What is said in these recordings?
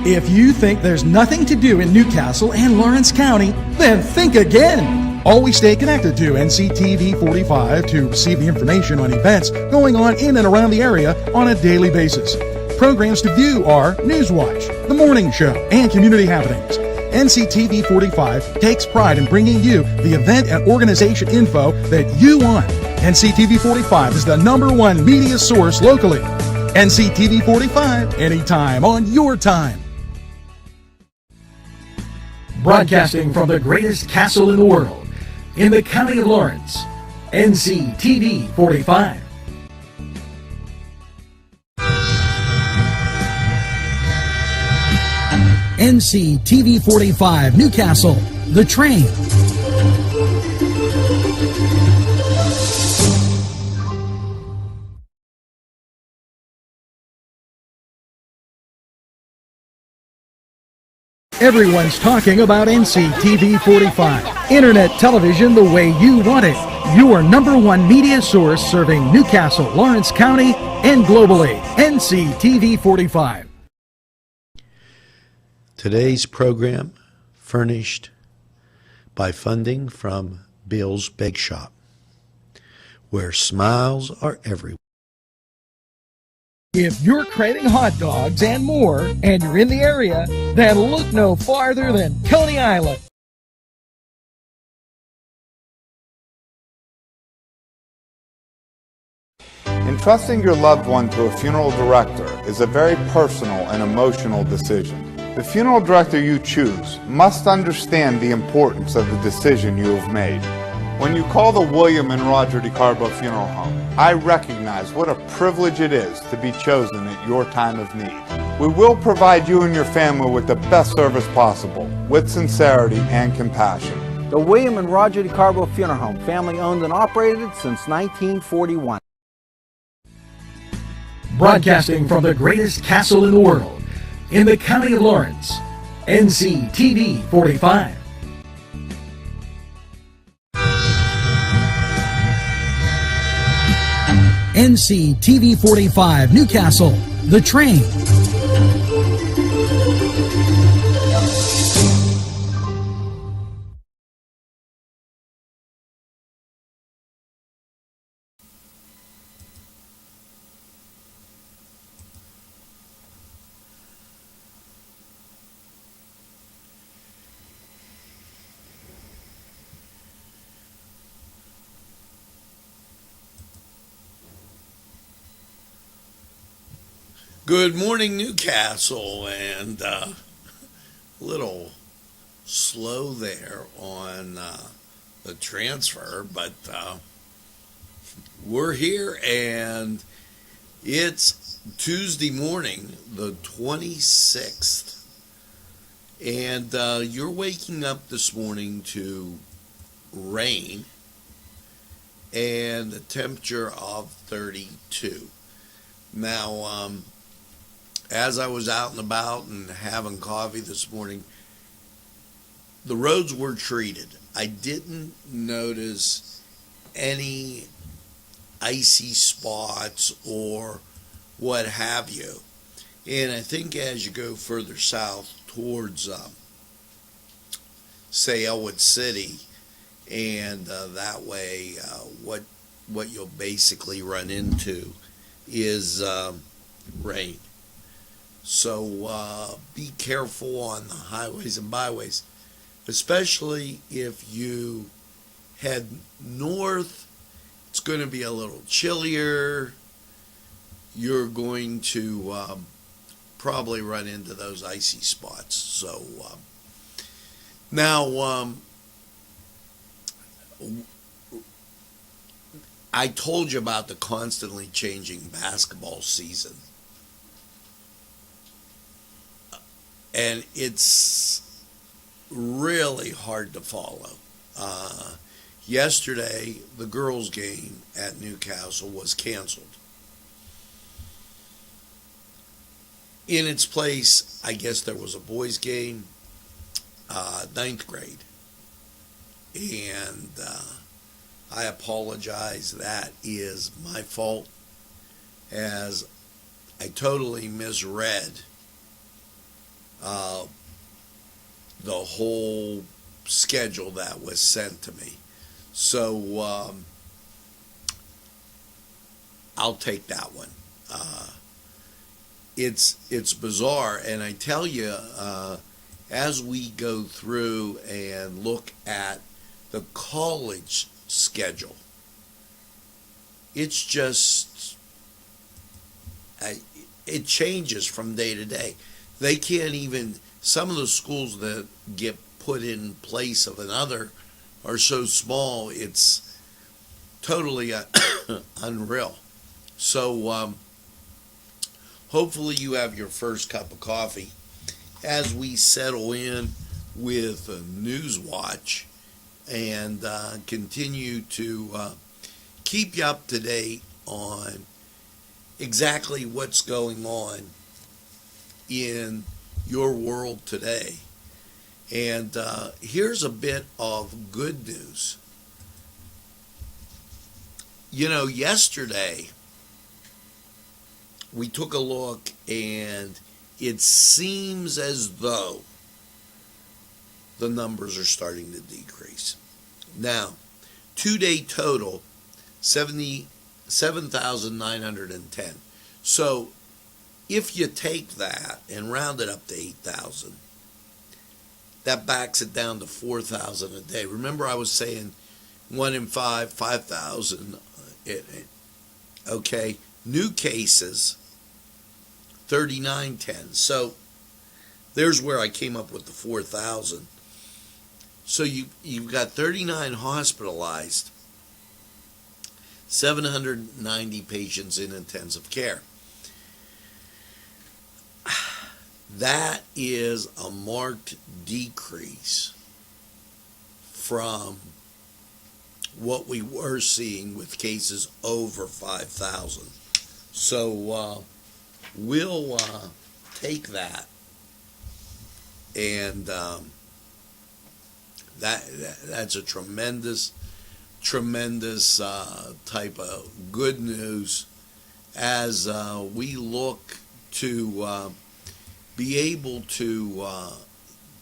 If you think there's nothing to do in Newcastle and Lawrence County, then think again. Always stay connected to NCTV45 to receive the information on events going on in and around the area on a daily basis. Programs to view are Newswatch, The Morning Show, and Community Happenings. NCTV45 takes pride in bringing you the event and organization info that you want. NCTV45 is the #1 media source locally. NCTV45, anytime on your time. Broadcasting from the greatest castle in the world, in the county of Lawrence, NCTV45. NCTV45 Newcastle, The Train. Everyone's talking about NCTV45. Internet television the way you want it. Your #1 media source serving Newcastle, Lawrence County, and globally. NCTV45. Today's program furnished by funding from Bill's Bake Shop, where smiles are everywhere. If you're craving hot dogs and more, and you're in the area, then look no farther than Coney Island. Entrusting your loved one to a funeral director is a very personal and emotional decision. The funeral director you choose must understand the importance of the decision you have made. When you call the William and Roger DeCarbo Funeral Home, I recognize what a privilege it is to be chosen at your time of need. We will provide you and your family with the best service possible, with sincerity and compassion. The William and Roger DeCarbo Funeral Home, family owned and operated since 1941. Broadcasting from the greatest castle in the world, in the county of Lawrence, NCTV45. NCTV45 Newcastle, The Train. Good morning, Newcastle, and a little slow there on the transfer, but we're here, and it's Tuesday morning, the 26th, and you're waking up this morning to rain and a temperature of 32. Now, as I was out and about and having coffee this morning, the roads were treated. I didn't notice any icy spots or what have you. And I think as you go further south towards, say, Elwood City, and that way, what you'll basically run into is rain. So be careful on the highways and byways, especially if you head north. It's going to be a little chillier. You're going to probably run into those icy spots. So now, I told you about the constantly changing basketball season. And it's really hard to follow. Yesterday, the girls' game at Newcastle was canceled. In its place, I guess there was a boys' game, 9th grade. And I apologize. That is my fault, as I totally misread the whole schedule that was sent to me. So I'll take that one. It's bizarre, and I tell you, as we go through and look at the college schedule, it's just it changes from day to day. They can't even, some of the schools that get put in place of another are so small, it's totally unreal. So hopefully you have your first cup of coffee as we settle in with Newswatch and continue to keep you up to date on exactly what's going on in your world today. And here's a bit of good news. You know, yesterday we took a look, and it seems as though the numbers are starting to decrease. Now, 2-day total, 77,910. So if you take that and round it up to 8,000, that backs it down to 4,000 a day. Remember, I was saying 1 in 5, 5,000. Okay, new cases, 3,910. So there's where I came up with the 4,000. So you've got 39 hospitalized, 790 patients in intensive care. That is a marked decrease from what we were seeing with cases over 5,000. So we'll take that, and that's a tremendous type of good news as we look to be able to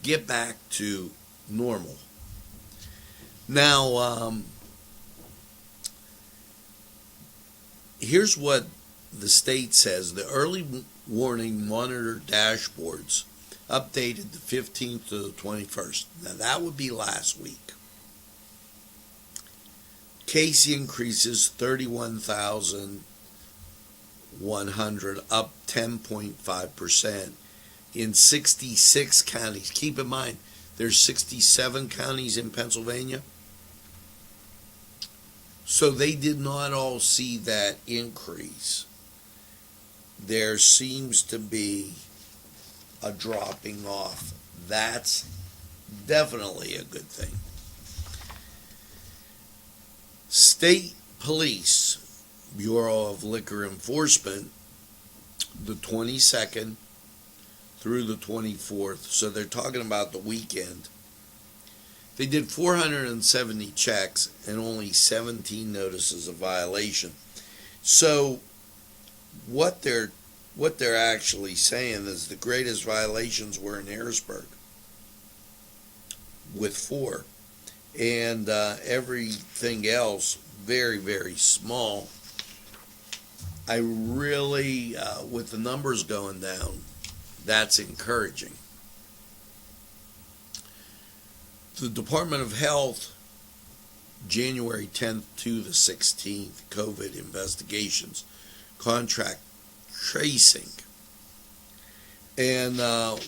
get back to normal. Now, here's what the state says. The early warning monitor dashboards updated the 15th to the 21st. Now, that would be last week. Case increases 31,100, up 10.5% in 66 counties. Keep in mind, there's 67 counties in Pennsylvania. So they did not all see that increase. There seems to be a dropping off. That's definitely a good thing. State Police Bureau of Liquor Enforcement, the 22nd through the 24th, so they're talking about the weekend, they did 470 checks and only 17 notices of violation. So what they're actually saying is the greatest violations were in Harrisburg with 4, and everything else very, very small. I really, with the numbers going down, that's encouraging. The Department of Health, January 10th to the 16th, COVID investigations, contract tracing. And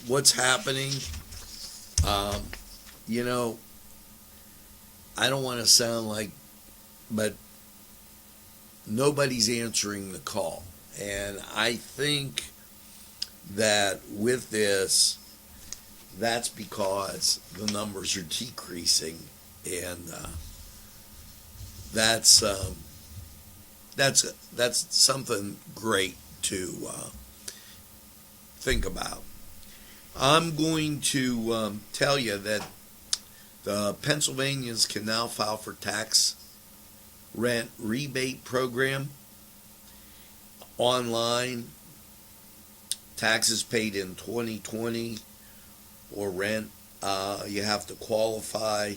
what's happening, you know, I don't want to sound like, but nobody's answering the call. And I think that with this, that's because the numbers are decreasing, and that's something great to think about. I'm going to tell you that the Pennsylvanians can now file for tax rent rebate program online. Taxes paid in 2020 or rent. You have to qualify.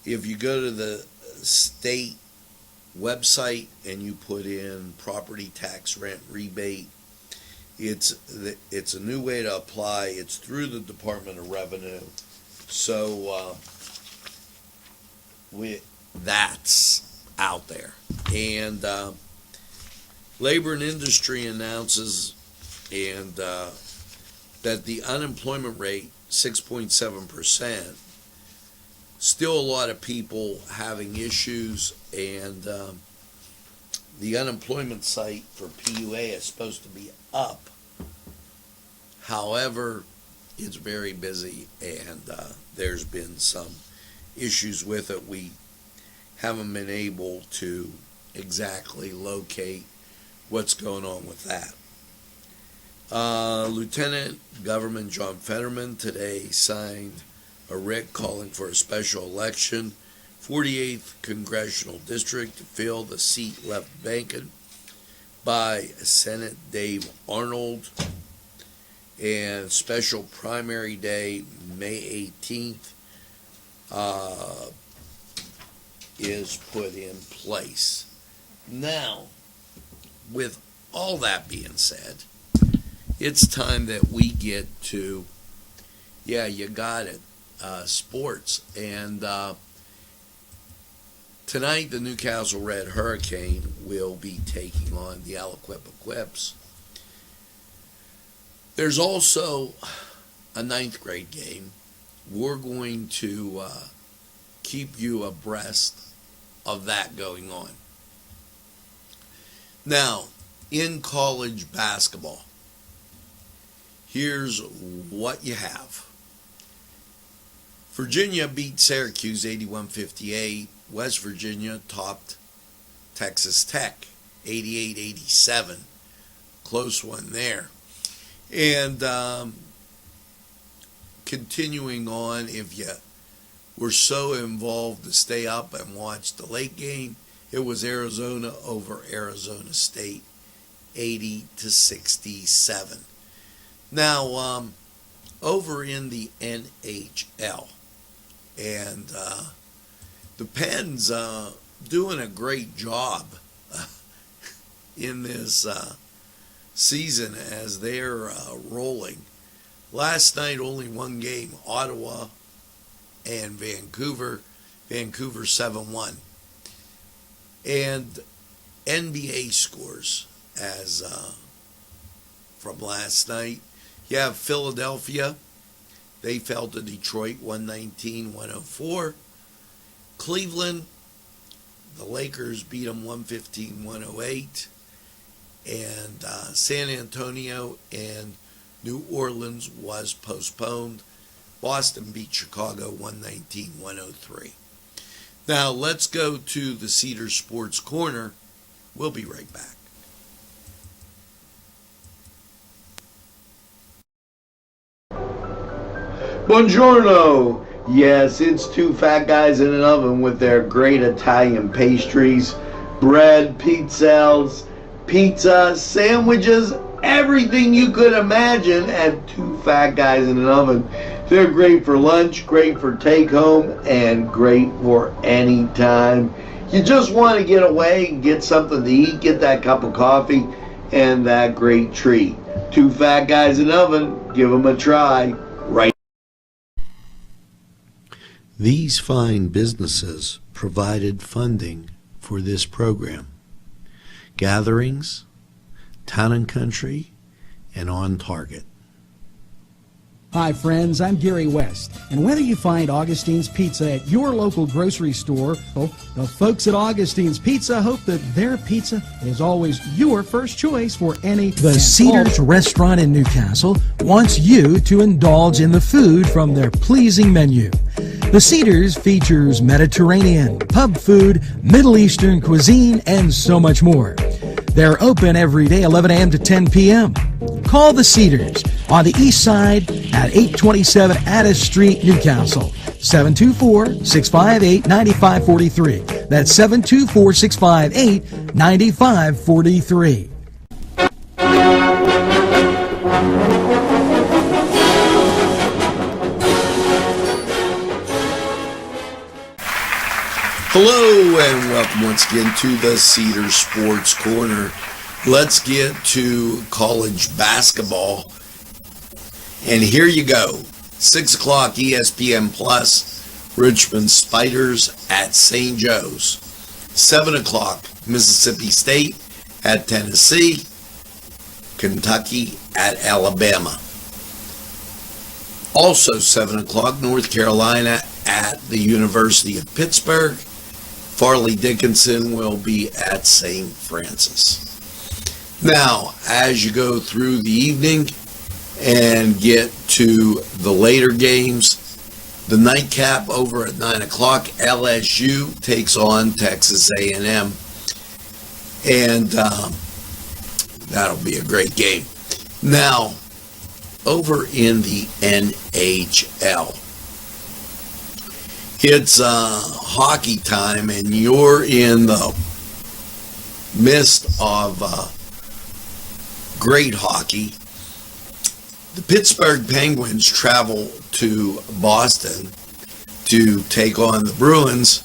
If you go to the state website and you put in property tax rent rebate, it's a new way to apply. It's through the Department of Revenue. So that's out there. And Labor and Industry announces that the unemployment rate, 6.7%, still a lot of people having issues, and the unemployment site for PUA is supposed to be up. However, it's very busy, and there's been some issues with it. We haven't been able to exactly locate what's going on with that. Lieutenant Governor John Fetterman today signed a writ calling for a special election, 48th Congressional District, to fill the seat left vacant by Senate Dave Arnold, and special primary day, May 18th, is put in place. Now, with all that being said, it's time that we get to, yeah, you got it, sports. And tonight, the Newcastle Red Hurricane will be taking on the Aliquippa Quips. There's also a 9th grade game. We're going to keep you abreast of that going on. Now, in college basketball, here's what you have. Virginia beat Syracuse 81-58. West Virginia topped Texas Tech 88-87. Close one there. And continuing on, if you were so involved to stay up and watch the late game, it was Arizona over Arizona State 80-67. Now, over in the NHL, and the Pens doing a great job in this season as they're rolling. Last night, only one game, Ottawa and Vancouver. Vancouver 7-1. And NBA scores as from last night. You have Philadelphia. They fell to Detroit 119-104. Cleveland, the Lakers beat them 115-108. And San Antonio and New Orleans was postponed. Boston beat Chicago 119-103. Now let's go to the Cedar Sports Corner. We'll be right back. Buongiorno. Yes, it's two fat guys in an oven with their great Italian pastries, bread, pizzelles, pizza, sandwiches, everything you could imagine at two fat guys in an oven. They're great for lunch, great for take home, and great for any time. You just want to get away and get something to eat, get that cup of coffee, and that great treat. Two fat guys in an oven, give them a try. Right. These fine businesses provided funding for this program. Gatherings, Town and Country, and On Target. Hi friends, I'm Gary West, and whether you find Augustine's Pizza at your local grocery store, well, the folks at Augustine's Pizza hope that their pizza is always your first choice for any... The Cedars Restaurant in Newcastle wants you to indulge in the food from their pleasing menu. The Cedars features Mediterranean, pub food, Middle Eastern cuisine, and so much more. They're open every day, 11 a.m. to 10 p.m. Call the Cedars on the east side at 827 Addis Street, Newcastle. 724-658-9543. That's 724-658-9543. Hello and welcome once again to the Cedar Sports Corner. Let's get to college basketball. And here you go. 6 o'clock ESPN Plus, Richmond Spiders at St. Joe's. 7 o'clock Mississippi State at Tennessee. Kentucky at Alabama. Also 7 o'clock North Carolina at the University of Pittsburgh. Farley Dickinson will be at St. Francis. Now, as you go through the evening and get to the later games, the nightcap over at 9 o'clock, LSU takes on Texas A&M. And that'll be a great game. Now, over in the NHL, it's hockey time, and you're in the midst of great hockey. The Pittsburgh Penguins travel to Boston to take on the Bruins,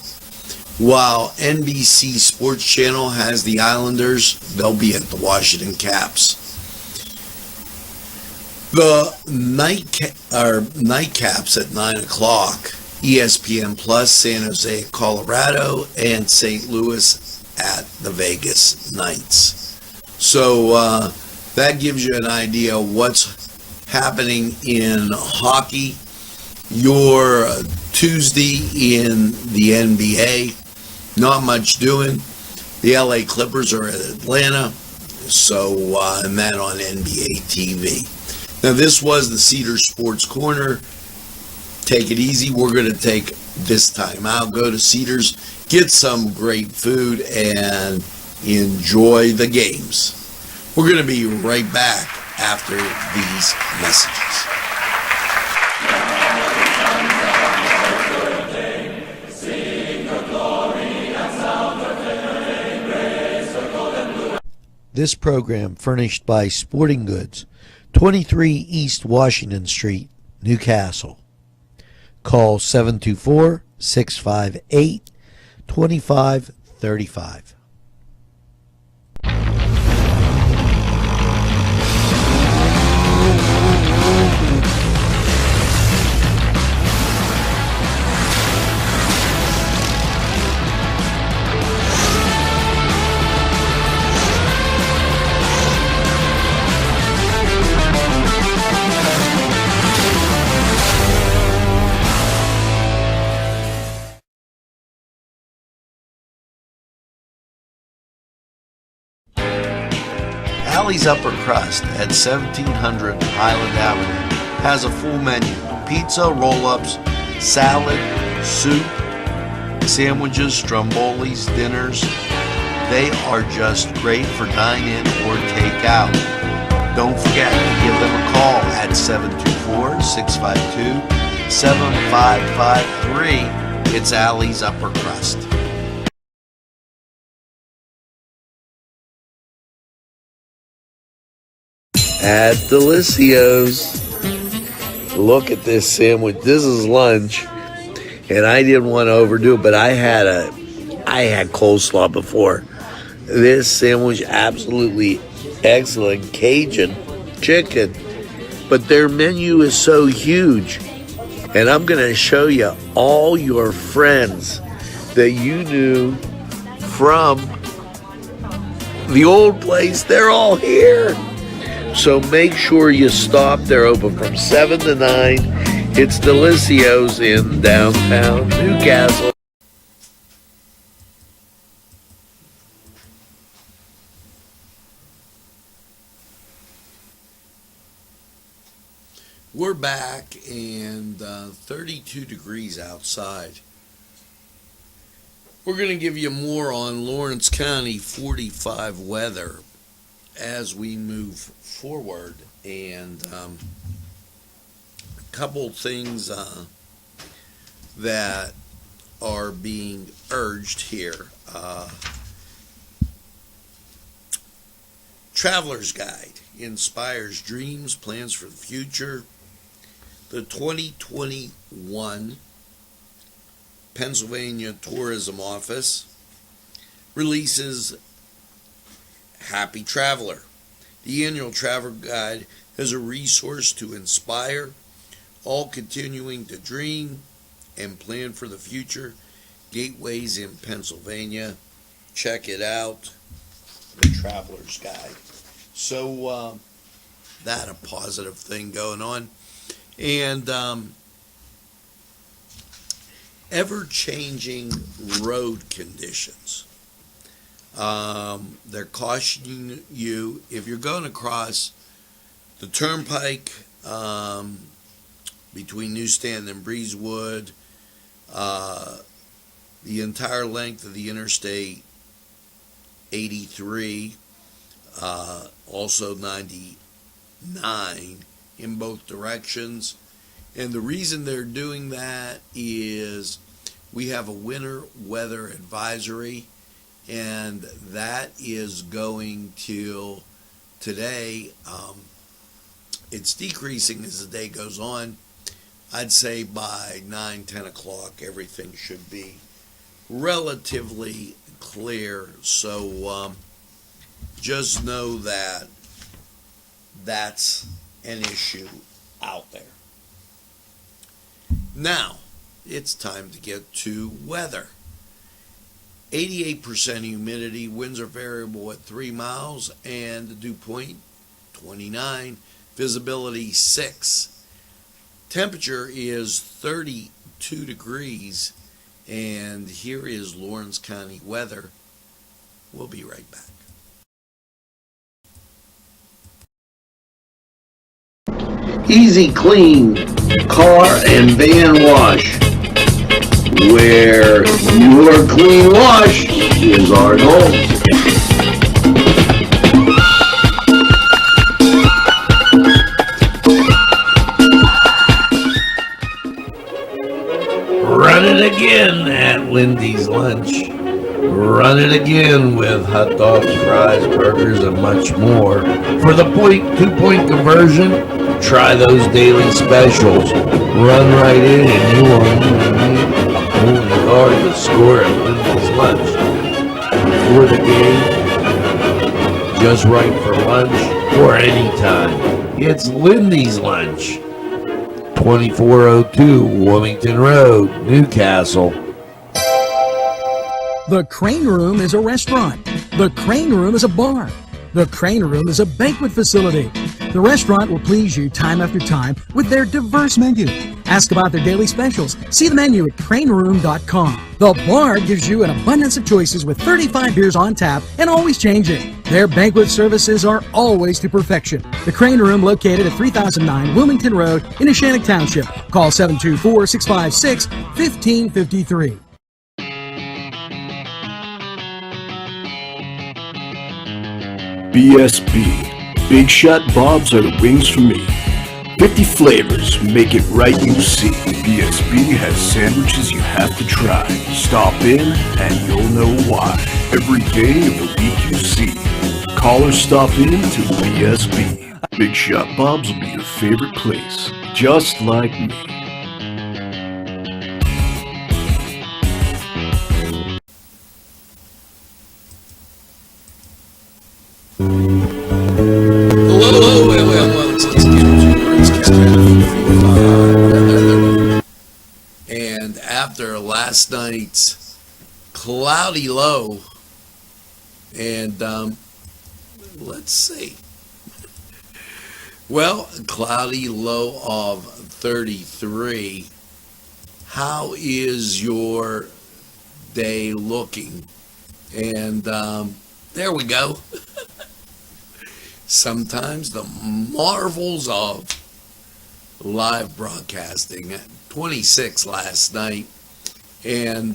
while NBC Sports Channel has the Islanders. They'll be at the Washington Caps. The nightcaps at 9 o'clock. ESPN Plus, San Jose, Colorado, and St. Louis at the Vegas Knights. So that gives you an idea of what's happening in hockey. Your Tuesday in the NBA, not much doing. The LA Clippers are at Atlanta, so and that on NBA TV. Now this was the Cedar Sports Corner. Take it easy. We're going to take this time out, go to Cedars, get some great food, and enjoy the games. We're going to be right back after these messages. This program furnished by Sporting Goods, 23 East Washington Street, Newcastle. Call 724-658-2535. Alley's Upper Crust at 1700 Highland Avenue has a full menu: pizza, roll-ups, salad, soup, sandwiches, strombolis, dinners. They are just great for dine-in or take-out. Don't forget to give them a call at 724-652-7553. It's Alley's Upper Crust. At Delicios. Look at this sandwich. This is lunch, and I didn't want to overdo it, but I had coleslaw before. This sandwich, absolutely excellent. Cajun chicken, but their menu is so huge, and I'm going to show you all your friends that you knew from the old place. They're all here. So make sure you stop. They're open from 7 to 9. It's Delicios in downtown Newcastle. We're back, and 32 degrees outside. We're going to give you more on Lawrence County 45 weather as we move forward, and a couple things that are being urged here. Traveler's Guide inspires dreams, plans for the future. The 2021 Pennsylvania Tourism Office releases Happy Traveler. The annual travel guide is a resource to inspire all continuing to dream and plan for the future. Gateways in Pennsylvania. Check it out. The Traveler's Guide. So that a positive thing going on. And ever-changing road conditions. They're cautioning you if you're going across the turnpike between Newstand and Breezewood, the entire length of the Interstate 83, also 99 in both directions. And the reason they're doing that is we have a winter weather advisory, and that is going till today. It's decreasing as the day goes on. I'd say by 9-10 o'clock everything should be relatively clear. So just know that that's an issue out there. Now, it's time to get to weather. 88% humidity, winds are variable at 3 miles, and the dew point 29, visibility 6. Temperature is 32 degrees, and here is Lawrence County weather. We'll be right back. Easy Clean Car and Van Wash, where your clean wash is our goal. Run it again at Lindy's Lunch. Run it again with hot dogs, fries, burgers, and much more. For the 2-point conversion, try those daily specials. Run right in and you only guard the score at Lindy's Lunch. Before the game, just right for lunch, or anytime. It's Lindy's Lunch. 2402 Wilmington Road, Newcastle. The Crane Room is a restaurant. The Crane Room is a bar. The Crane Room is a banquet facility. The restaurant will please you time after time with their diverse menu. Ask about their daily specials. See the menu at craneroom.com. The bar gives you an abundance of choices with 35 beers on tap and always changing. Their banquet services are always to perfection. The Crane Room, located at 3009 Wilmington Road in Neshannock Township. Call 724-656-1553. BSB. Big Shot Bobs are the wings for me. 50 flavors, make it right, you see. BSB has sandwiches you have to try. Stop in and you'll know why. Every day of the week you see. Call or stop in to BSB. Big Shot Bobs will be your favorite place, just like me. And after last night's cloudy low, and let's see, well, cloudy low of 33, how is your day looking? And there we go. Sometimes the marvels of live broadcasting. 26 last night, and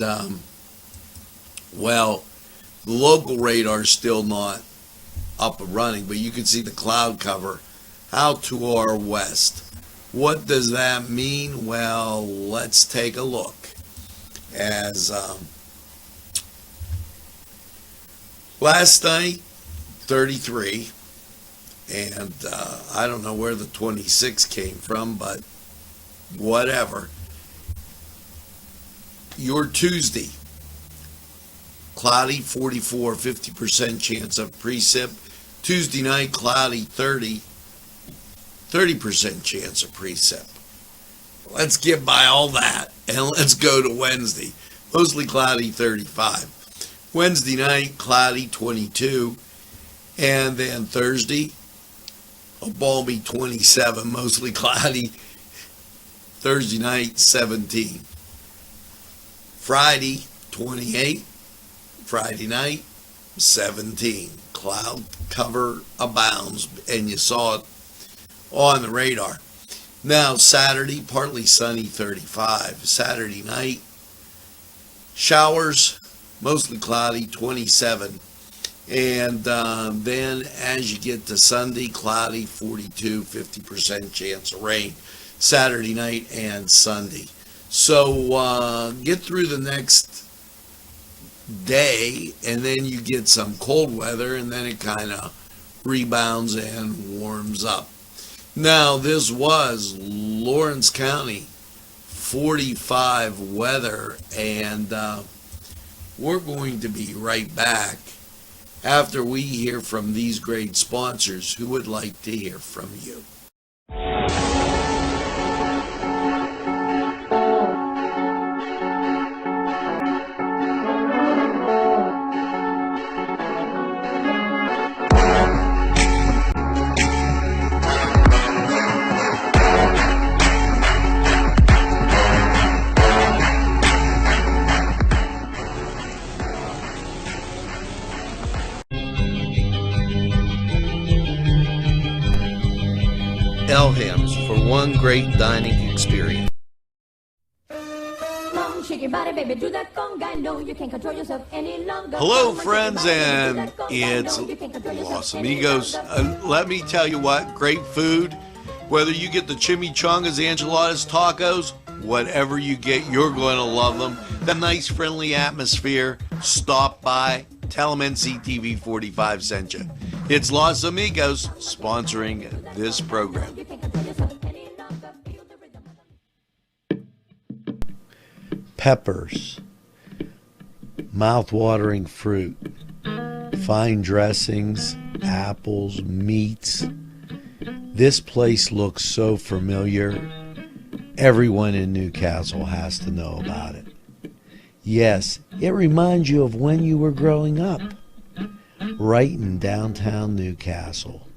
well, the local radar's still not up and running, but you can see the cloud cover out to our west. What does that mean? Well, let's take a look. As last night, 33, and I don't know where the 26 came from, but whatever. Your Tuesday, cloudy, 44, 50% chance of precip. Tuesday night, cloudy, 30% chance of precip. Let's get by all that and let's go to Wednesday. Mostly cloudy, 35. Wednesday night, cloudy, 22. And then Thursday, a balmy 27, mostly cloudy. Thursday night, 17. Friday, 28. Friday night, 17. Cloud cover abounds, and you saw it on the radar. Now, Saturday, partly sunny, 35. Saturday night, showers, mostly cloudy, 27. And then as you get to Sunday, cloudy, 42, 50% chance of rain. Saturday night and Sunday. So get through the next day, and then you get some cold weather, and then it kind of rebounds and warms up. Now, this was Lawrence County 45 weather, and we're going to be right back after we hear from these great sponsors who would like to hear from you. Elham's for one great dining experience. Hello, friends, and it's Los Amigos. Let me tell you what, great food. Whether you get the chimichangas, enchiladas, tacos, whatever you get, you're going to love them. The nice, friendly atmosphere. Stop by. Tell them NCTV45 sent you. It's Los Amigos sponsoring this program. Peppers, mouth-watering fruit, fine dressings, apples, meats. This place looks so familiar. Everyone in Newcastle has to know about it. Yes, it reminds you of when you were growing up, right in downtown Newcastle.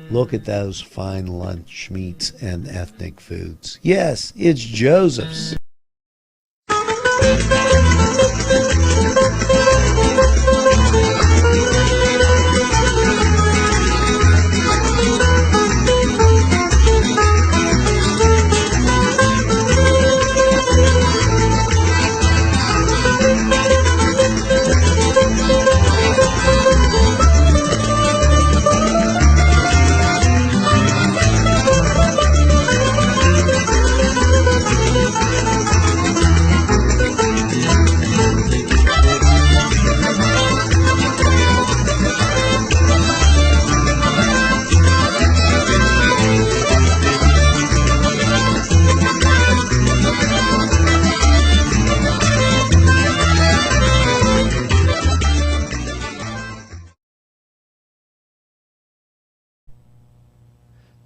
Look at those fine lunch meats and ethnic foods. Yes, it's Joseph's.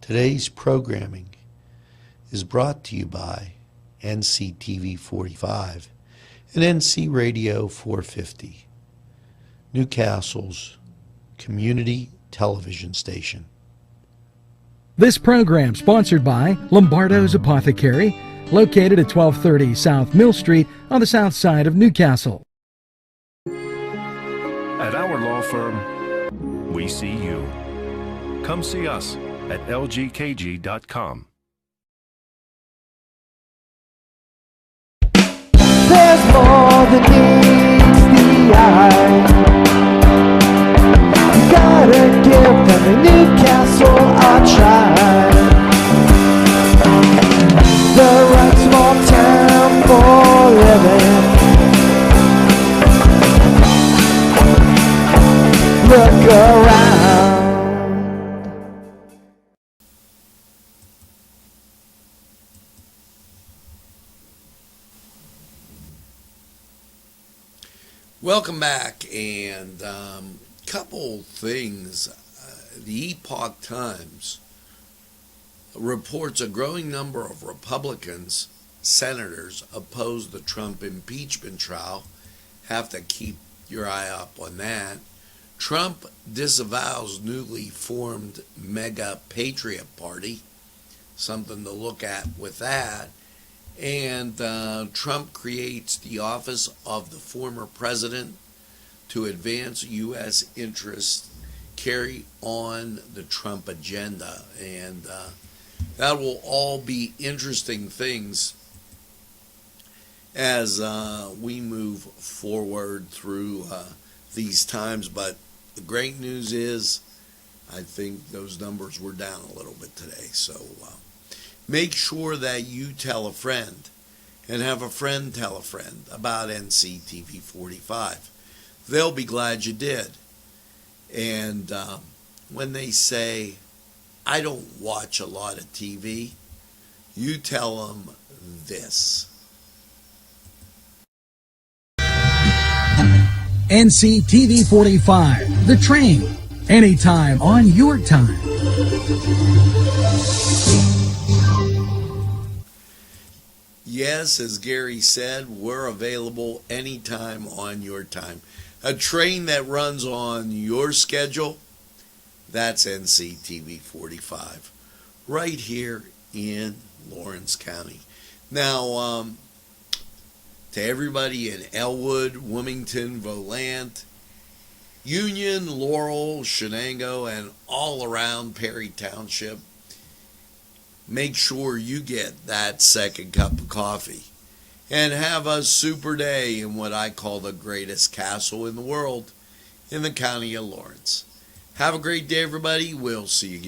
Today's programming is brought to you by NCTV45 and NC Radio 450, Newcastle's community television station. This program sponsored by Lombardo's Apothecary, located at 1230 South Mill Street on the south side of Newcastle. At our law firm, we see you. Come see us at lgkg.com. There's more than meets the eye. You gotta give them a Newcastle a try. The right small town for living. Look around. Welcome back, and couple things. The Epoch Times reports a growing number of Republicans, senators, oppose the Trump impeachment trial. Have to keep your eye up on that. Trump disavows newly formed mega patriot party. Something to look at with that. And Trump creates the office of the former president to advance U.S. interests, carry on the Trump agenda. And that will all be interesting things as we move forward through these times. But the great news is I think those numbers were down a little bit today. So make sure that you tell a friend and have a friend tell a friend about NCTV45. They'll be glad you did. And when they say, I don't watch a lot of TV, you tell them this. NCTV45, The Train, anytime on your time. Yes, as Gary said, we're available anytime on your time. A train that runs on your schedule, that's NCTV45, right here in Lawrence County. Now, to everybody in Elwood, Wilmington, Volant, Union, Laurel, Shenango, and all around Perry Township, make sure you get that second cup of coffee and have a super day in what I call the greatest castle in the world in the county of Lawrence. Have a great day, everybody. We'll see you again.